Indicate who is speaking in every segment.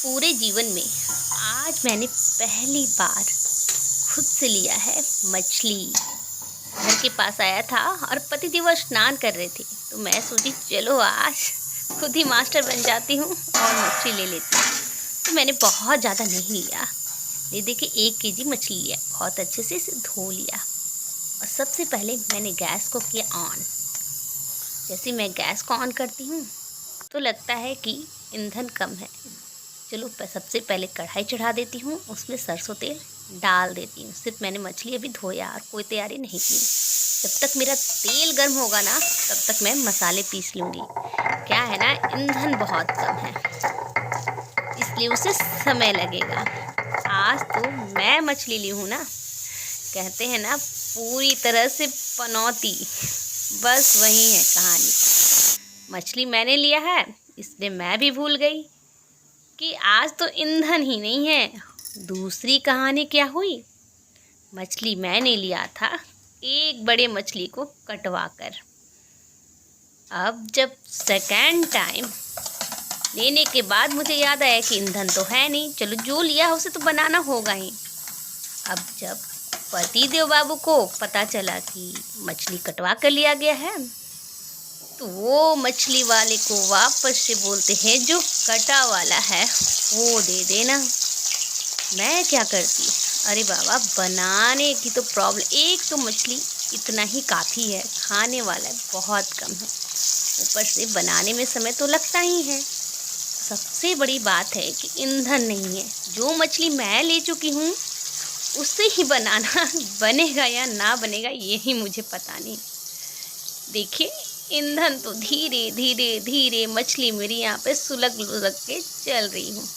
Speaker 1: पूरे जीवन में आज मैंने पहली बार खुद से लिया है मछली। घर के पास आया था और पतिदेव स्नान कर रहे थे, तो मैं सोची चलो आज खुद ही मास्टर बन जाती हूँ और मछली ले लेती हूँ। तो मैंने बहुत ज़्यादा नहीं लिया, ये देखिए 1 केजी मछली लिया। बहुत अच्छे से इसे धो लिया और सबसे पहले मैंने गैस को किया ऑन। जैसे मैं गैस को ऑन करती हूँ तो लगता है कि ईंधन कम है। चलो सबसे पहले कढ़ाई चढ़ा देती हूँ, उसमें सरसों तेल डाल देती हूँ। सिर्फ मैंने मछली अभी धोया और कोई तैयारी नहीं की। जब तक मेरा तेल गर्म होगा ना, तब तक मैं मसाले पीस लूँगी। क्या है ना, ईंधन बहुत कम है, इसलिए उसे समय लगेगा। आज तो मैं मछली ली हूँ ना, कहते हैं ना पूरी तरह से पनौती, बस वही है कहानी। मछली मैंने लिया है, इसलिए मैं भी भूल गई कि आज तो ईंधन ही नहीं है। दूसरी कहानी क्या हुई, मछली मैंने लिया था एक बड़े मछली को कटवा कर। अब जब सेकेंड टाइम लेने के बाद मुझे याद आया कि ईंधन तो है नहीं, चलो जो लिया उसे तो बनाना होगा ही। अब जब पतिदेव बाबू को पता चला कि मछली कटवा कर लिया गया है, तो वो मछली वाले को वापस से बोलते हैं जो कटा वाला है वो दे देना। मैं क्या करती, अरे बाबा बनाने की तो प्रॉब्लम, एक तो मछली इतना ही काफ़ी है, खाने वाला है बहुत कम है, ऊपर से बनाने में समय तो लगता ही है। सबसे बड़ी बात है कि ईंधन नहीं है। जो मछली मैं ले चुकी हूँ उससे ही बनाना, बनेगा या ना बनेगा यही मुझे पता नहीं। देखिए ईंधन तो धीरे धीरे धीरे मछली मेरी यहाँ पे सुलग लुलग के चल रही हूँ।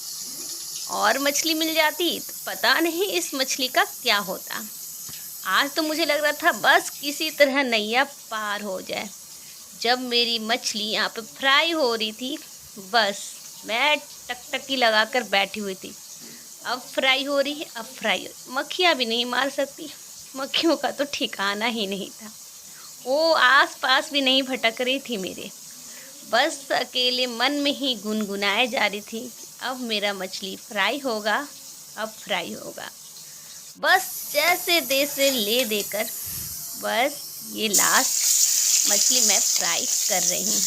Speaker 1: और मछली मिल जाती तो पता नहीं इस मछली का क्या होता। आज तो मुझे लग रहा था बस किसी तरह नैया पार हो जाए। जब मेरी मछली यहाँ पे फ्राई हो रही थी, बस मैं टकटकी लगा कर बैठी हुई थी। अब फ्राई हो रही है, अब फ्राई हो, मक्खियाँ भी नहीं मार सकती, मक्खियों का तो ठिकाना ही नहीं था। वो आस पास भी नहीं भटक रही थी मेरे, बस अकेले मन में ही गुनगुनाए जा रही थी अब मेरा मछली फ्राई होगा, अब फ्राई होगा। बस जैसे तैसे ले देकर बस ये लास्ट मछली मैं फ्राई कर रही हूँ।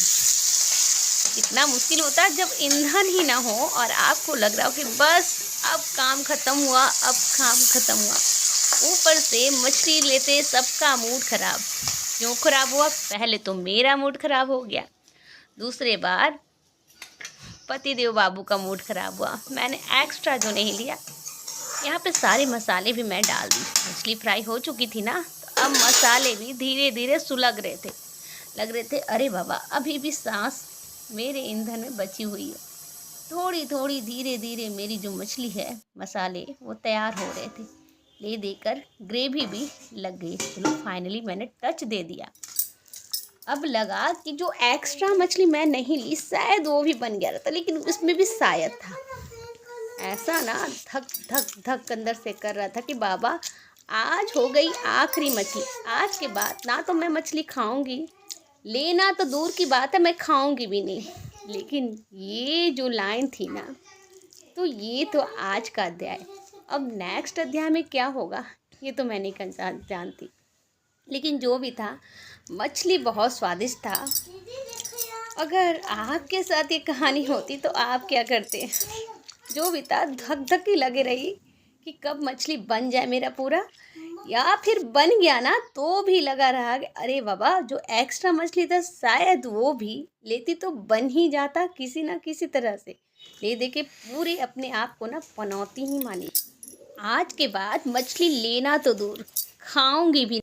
Speaker 1: इतना मुश्किल होता है जब ईंधन ही ना हो और आपको लग रहा हो कि बस अब काम ख़त्म हुआ, अब काम ख़त्म हुआ। ऊपर से मछली लेते सबका मूड ख़राब। क्यों ख़राब हुआ, पहले तो मेरा मूड ख़राब हो गया, दूसरे बार पतिदेव बाबू का मूड ख़राब हुआ। मैंने एक्स्ट्रा जो नहीं लिया, यहाँ पे सारे मसाले भी मैं डाल दी। मछली फ्राई हो चुकी थी ना, तो अब मसाले भी धीरे धीरे सुलग रहे थे, लग रहे थे अरे बाबा अभी भी सांस मेरे ईंधन में बची हुई है। थोड़ी थोड़ी धीरे धीरे मेरी जो मछली है, मसाले वो तैयार हो रहे थे, ले देकर ग्रेवी भी लग गई। चलो फाइनली मैंने टच दे दिया। अब लगा कि जो एक्स्ट्रा मछली मैं नहीं ली शायद वो भी बन गया था, लेकिन उसमें भी शायद था। ऐसा ना धक धक धक अंदर से कर रहा था कि बाबा आज हो गई आखिरी मछली, आज के बाद ना तो मैं मछली खाऊंगी, लेना तो दूर की बात है मैं खाऊंगी भी नहीं। लेकिन ये जो लाइन थी ना, तो ये तो आज का अध्याय। अब नेक्स्ट अध्याय में क्या होगा ये तो मैं नहीं जानती, लेकिन जो भी था मछली बहुत स्वादिष्ट था। अगर आपके साथ ये कहानी होती तो आप क्या करते। जो भी था धक धक ही लगे रही कि कब मछली बन जाए मेरा पूरा, या फिर बन गया ना तो भी लगा रहा कि अरे बाबा जो एक्स्ट्रा मछली था शायद वो भी लेती तो बन ही जाता किसी ना किसी तरह से। ले दे के पूरे अपने आप को ना पनौती ही मानी। आज के बाद मछली लेना तो दूर, खाऊंगी भी